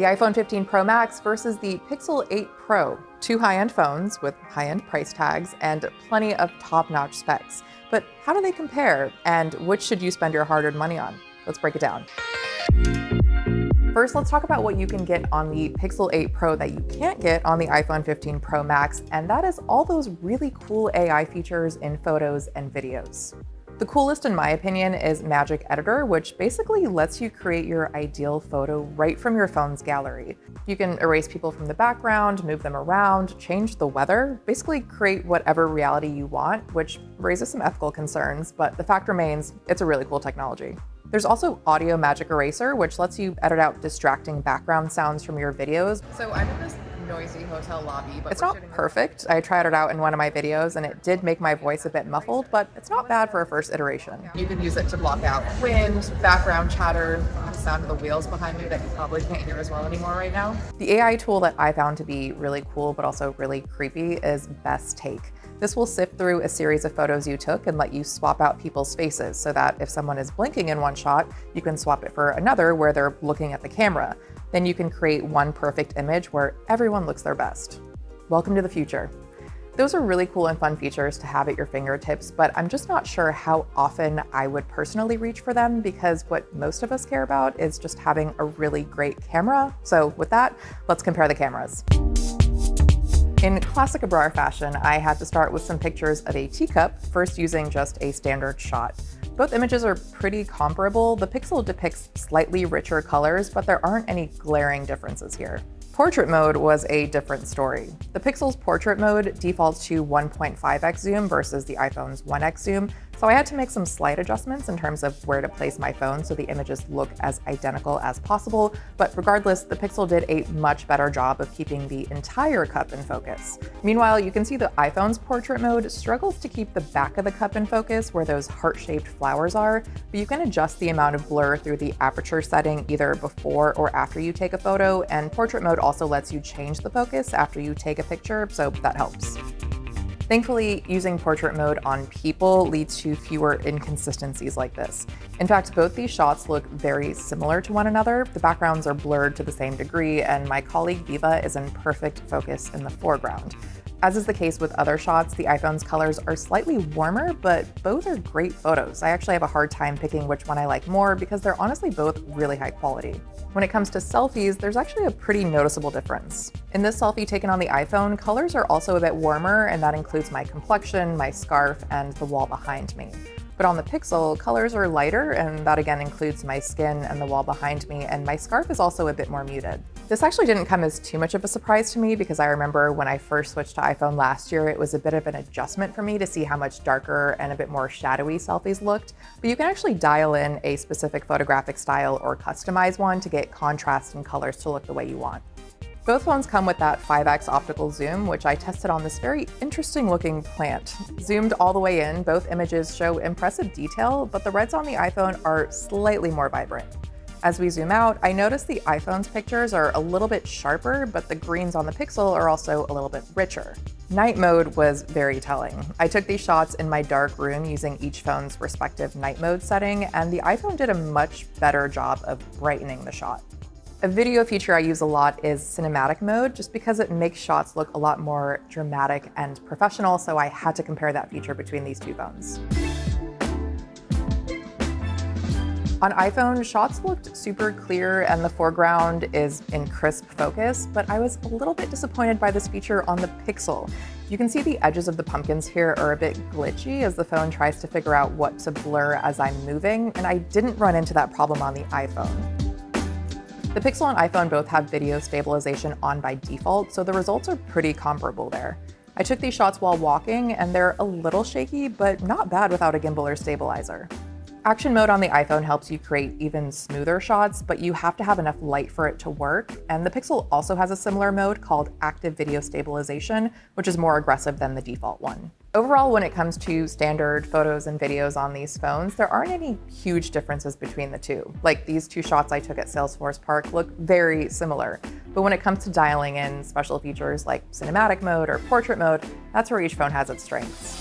The iPhone 15 Pro Max versus the Pixel 8 Pro. Two high-end phones with high-end price tags and plenty of top-notch specs. But how do they compare, and which should you spend your hard-earned money on? Let's break it down. First, let's talk about what you can get on the Pixel 8 Pro that you can't get on the iPhone 15 Pro Max, and that is all those really cool AI features in photos and videos. The coolest, in my opinion, is Magic Editor, which basically lets you create your ideal photo right from your phone's gallery. You can erase people from the background, move them around, change the weather, basically create whatever reality you want, which raises some ethical concerns, but the fact remains, it's a really cool technology. There's also Audio Magic Eraser, which lets you edit out distracting background sounds from your videos. So I'm in this noisy hotel lobby, but it's not perfect. I tried it out in one of my videos and it did make my voice a bit muffled, but it's not bad for a first iteration. You can use it to block out wind, background chatter, the sound of the wheels behind me that you probably can't hear as well anymore right now. The AI tool that I found to be really cool, but also really creepy is Best Take. This will sift through a series of photos you took and let you swap out people's faces so that if someone is blinking in one shot, you can swap it for another where they're looking at the camera. Then you can create one perfect image where everyone looks their best. Welcome to the future. Those are really cool and fun features to have at your fingertips, but I'm just not sure how often I would personally reach for them because what most of us care about is just having a really great camera. So with that, let's compare the cameras. In classic Abrar fashion, I had to start with some pictures of a teacup, first using just a standard shot. Both images are pretty comparable. The Pixel depicts slightly richer colors, but there aren't any glaring differences here. Portrait mode was a different story. The Pixel's portrait mode defaults to 1.5x zoom versus the iPhone's 1x zoom, so I had to make some slight adjustments in terms of where to place my phone so the images look as identical as possible, but regardless, the Pixel did a much better job of keeping the entire cup in focus. Meanwhile, you can see the iPhone's portrait mode struggles to keep the back of the cup in focus where those heart-shaped flowers are, but you can adjust the amount of blur through the aperture setting either before or after you take a photo, and portrait mode also lets you change the focus after you take a picture, so that helps. Thankfully, using portrait mode on people leads to fewer inconsistencies like this. In fact, both these shots look very similar to one another. The backgrounds are blurred to the same degree, and my colleague Viva is in perfect focus in the foreground. As is the case with other shots, the iPhone's colors are slightly warmer, but both are great photos. I actually have a hard time picking which one I like more because they're honestly both really high quality. When it comes to selfies, there's actually a pretty noticeable difference. In this selfie taken on the iPhone, colors are also a bit warmer, and that includes my complexion, my scarf, and the wall behind me. But on the Pixel, colors are lighter, and that again includes my skin and the wall behind me, and my scarf is also a bit more muted. This actually didn't come as too much of a surprise to me because I remember when I first switched to iPhone last year, it was a bit of an adjustment for me to see how much darker and a bit more shadowy selfies looked. But you can actually dial in a specific photographic style or customize one to get contrast and colors to look the way you want. Both phones come with that 5x optical zoom, which I tested on this very interesting looking plant. Zoomed all the way in, both images show impressive detail, but the reds on the iPhone are slightly more vibrant. As we zoom out, I notice the iPhone's pictures are a little bit sharper, but the greens on the Pixel are also a little bit richer. Night mode was very telling. I took these shots in my dark room using each phone's respective night mode setting, and the iPhone did a much better job of brightening the shot. A video feature I use a lot is cinematic mode, just because it makes shots look a lot more dramatic and professional, so I had to compare that feature between these two phones. On iPhone, shots looked super clear and the foreground is in crisp focus, but I was a little bit disappointed by this feature on the Pixel. You can see the edges of the pumpkins here are a bit glitchy as the phone tries to figure out what to blur as I'm moving, and I didn't run into that problem on the iPhone. The Pixel and iPhone both have video stabilization on by default, so the results are pretty comparable there. I took these shots while walking, and they're a little shaky, but not bad without a gimbal or stabilizer. Action mode on the iPhone helps you create even smoother shots, but you have to have enough light for it to work, and the Pixel also has a similar mode called Active Video Stabilization, which is more aggressive than the default one. Overall, when it comes to standard photos and videos on these phones, there aren't any huge differences between the two. Like these two shots I took at Salesforce Park look very similar, but when it comes to dialing in special features like cinematic mode or portrait mode, that's where each phone has its strengths.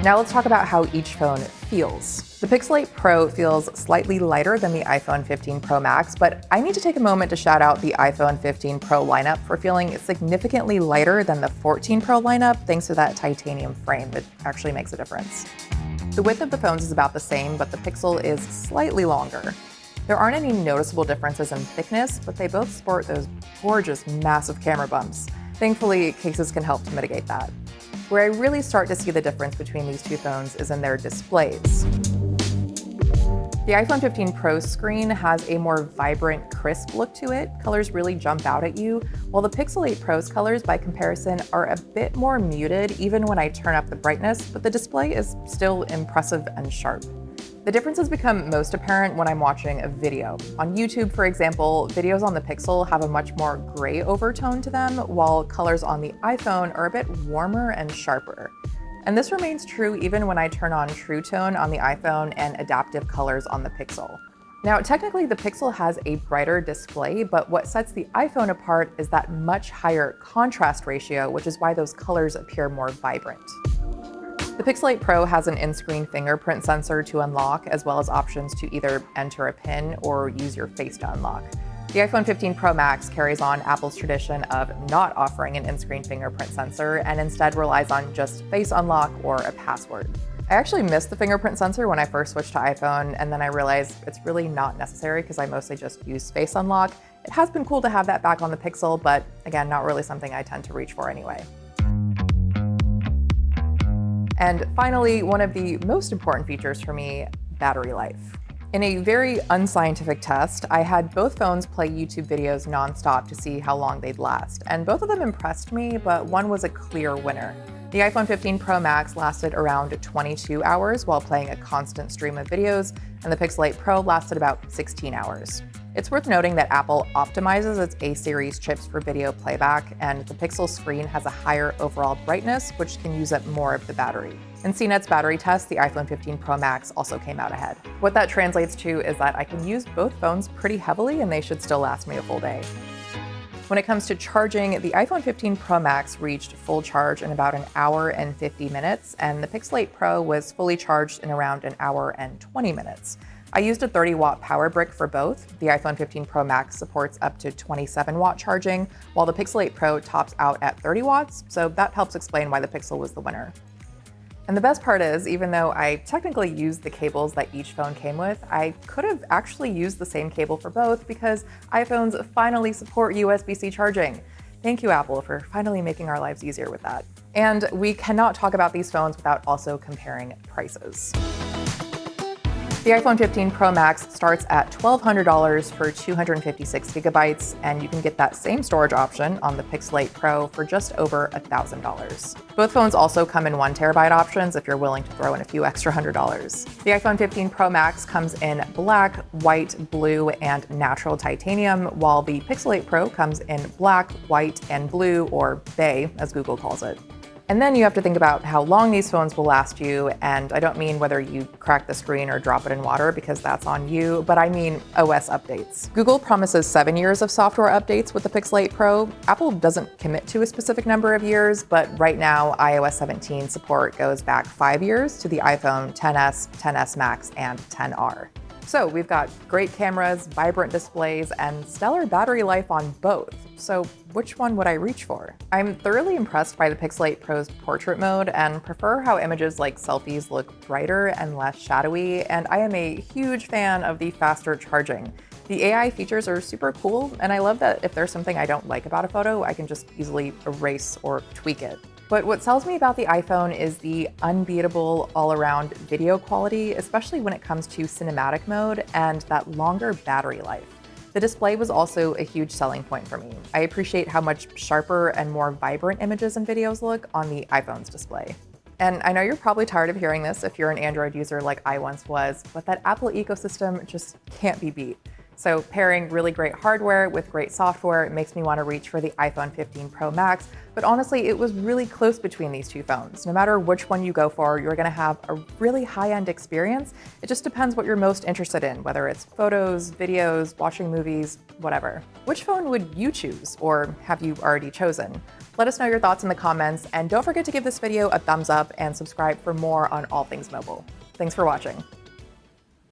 Now let's talk about how each phone feels. The Pixel 8 Pro feels slightly lighter than the iPhone 15 Pro Max, but I need to take a moment to shout out the iPhone 15 Pro lineup for feeling significantly lighter than the 14 Pro lineup thanks to that titanium frame. It actually makes a difference. The width of the phones is about the same, but the Pixel is slightly longer. There aren't any noticeable differences in thickness, but they both sport those gorgeous, massive camera bumps. Thankfully, cases can help to mitigate that. Where I really start to see the difference between these two phones is in their displays. The iPhone 15 Pro screen has a more vibrant, crisp look to it. Colors really jump out at you, while the Pixel 8 Pro's colors, by comparison, are a bit more muted even when I turn up the brightness, but the display is still impressive and sharp. The differences become most apparent when I'm watching a video. On YouTube, for example, videos on the Pixel have a much more gray overtone to them, while colors on the iPhone are a bit warmer and sharper. And this remains true even when I turn on True Tone on the iPhone and adaptive colors on the Pixel. Now, technically, the Pixel has a brighter display, but what sets the iPhone apart is that much higher contrast ratio, which is why those colors appear more vibrant. The Pixel 8 Pro has an in-screen fingerprint sensor to unlock, as well as options to either enter a PIN or use your face to unlock. The iPhone 15 Pro Max carries on Apple's tradition of not offering an in-screen fingerprint sensor and instead relies on just face unlock or a password. I actually missed the fingerprint sensor when I first switched to iPhone, and then I realized it's really not necessary because I mostly just use face unlock. It has been cool to have that back on the Pixel, but again, not really something I tend to reach for anyway. And finally, one of the most important features for me, battery life. In a very unscientific test, I had both phones play YouTube videos nonstop to see how long they'd last, and both of them impressed me, but one was a clear winner. The iPhone 15 Pro Max lasted around 22 hours while playing a constant stream of videos, and the Pixel 8 Pro lasted about 16 hours. It's worth noting that Apple optimizes its A-series chips for video playback, and the Pixel screen has a higher overall brightness, which can use up more of the battery. In CNET's battery test, the iPhone 15 Pro Max also came out ahead. What that translates to is that I can use both phones pretty heavily and they should still last me a full day. When it comes to charging, the iPhone 15 Pro Max reached full charge in about an hour and 50 minutes, and the Pixel 8 Pro was fully charged in around an hour and 20 minutes. I used a 30-watt power brick for both. The iPhone 15 Pro Max supports up to 27-watt charging, while the Pixel 8 Pro tops out at 30 watts, so that helps explain why the Pixel was the winner. And the best part is, even though I technically used the cables that each phone came with, I could have actually used the same cable for both because iPhones finally support USB-C charging. Thank you, Apple, for finally making our lives easier with that. And we cannot talk about these phones without also comparing prices. The iPhone 15 Pro Max starts at $1,200 for 256 gigabytes, and you can get that same storage option on the Pixel 8 Pro for just over $1,000. Both phones also come in 1 terabyte options if you're willing to throw in a few extra $100. The iPhone 15 Pro Max comes in black, white, blue, and natural titanium, while the Pixel 8 Pro comes in black, white, and blue, or bay, as Google calls it. And then you have to think about how long these phones will last you, and I don't mean whether you crack the screen or drop it in water because that's on you, but I mean OS updates. Google promises 7 years of software updates with the Pixel 8 Pro. Apple doesn't commit to a specific number of years, but right now iOS 17 support goes back 5 years to the iPhone XS, XS Max, and XR. So we've got great cameras, vibrant displays, and stellar battery life on both. So which one would I reach for? I'm thoroughly impressed by the Pixel 8 Pro's portrait mode and prefer how images like selfies look brighter and less shadowy, and I am a huge fan of the faster charging. The AI features are super cool, and I love that if there's something I don't like about a photo, I can just easily erase or tweak it. But what sells me about the iPhone is the unbeatable all-around video quality, especially when it comes to cinematic mode and that longer battery life. The display was also a huge selling point for me. I appreciate how much sharper and more vibrant images and videos look on the iPhone's display. And I know you're probably tired of hearing this if you're an Android user like I once was, but that Apple ecosystem just can't be beat. So pairing really great hardware with great software makes me want to reach for the iPhone 15 Pro Max, but honestly, it was really close between these two phones. No matter which one you go for, you're going to have a really high-end experience. It just depends what you're most interested in, whether it's photos, videos, watching movies, whatever. Which phone would you choose, or have you already chosen? Let us know your thoughts in the comments, and don't forget to give this video a thumbs up and subscribe for more on all things mobile. Thanks for watching.